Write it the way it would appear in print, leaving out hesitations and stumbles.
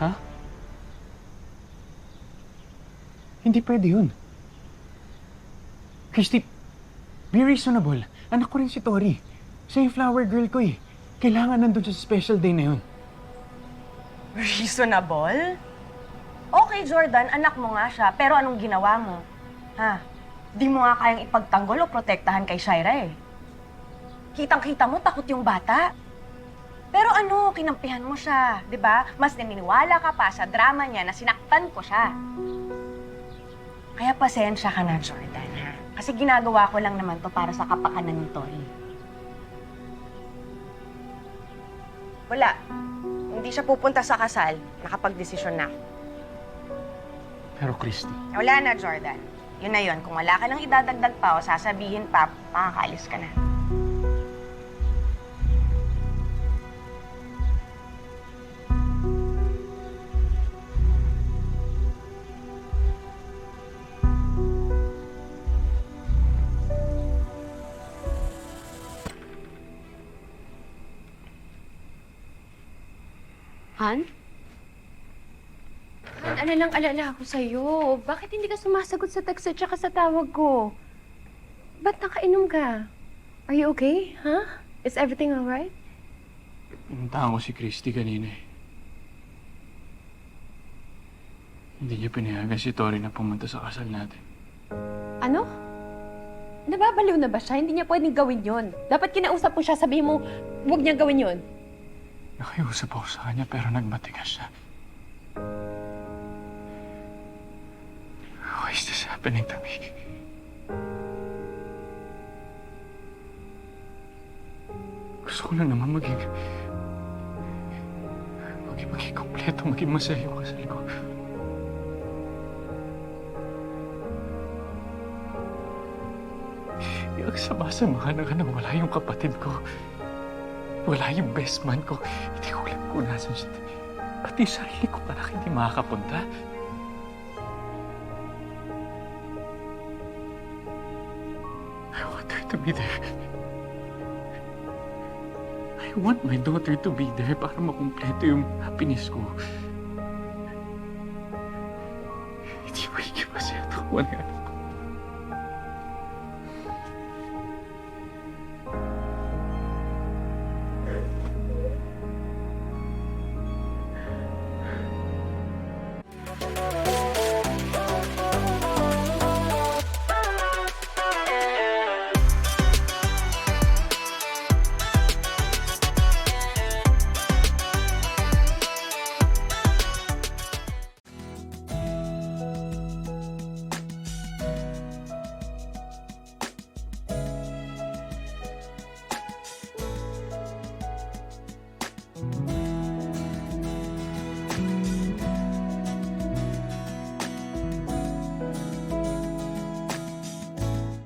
Ha? Hindi pwede yun. Christy, be reasonable. Anak ko rin si Tori. Siya yung flower girl ko eh. Kailangan nandun siya sa special day na yun. Reasonable? Okay, Jordan, anak mo nga siya, pero anong ginawa mo? Ha? Di mo nga kayang ipagtanggol o protektahan kay Shaira eh. Kitang-kita mo, takot yung bata. Pero ano, kinampihan mo siya, di ba? Mas naniniwala ka pa sa drama niya na sinaktan ko siya. Kaya pasensya ka na, Jordan, ha? Kasi ginagawa ko lang naman to para sa kapakanan ni Tori. Wala. Hindi siya pupunta sa kasal. Nakapag-desisyon na. Pero Christy, Wala na, Jordan. Yun na yun. Kung wala ka nang idadagdag pa o sasabihin pa, makakaalis ka na. Han? Han, alala ako sa'yo. Bakit hindi ka sumasagot sa text at saka sa tawag ko? Ba't nakainom ka? Are you okay? Huh? Is everything alright? pinuntahan ko si Christy kanina eh. Hindi niya pinayagan si Tori na pumunta sa kasal natin. Ano? Nababaliw na ba siya? Hindi niya pwedeng gawin yon. Dapat kinausap mo siya, sabihin mo, huwag niyang gawin yon. Nakiusap ako sa kanya pero nagmatigas siya. Why is this happening to me? Gusto ko lang naman maging kompleto, maging masaya yung kasal ko. Yung sama-sama na nga nang wala yung kapatid ko. Wala yung best man ko. Hindi ko alam kung nasan siya. Pati sarili ko anak hindi makakapunta. I want her to be there. I want my daughter to be there para makumpleto yung happiness ko. Hindi ko ikipasya ito.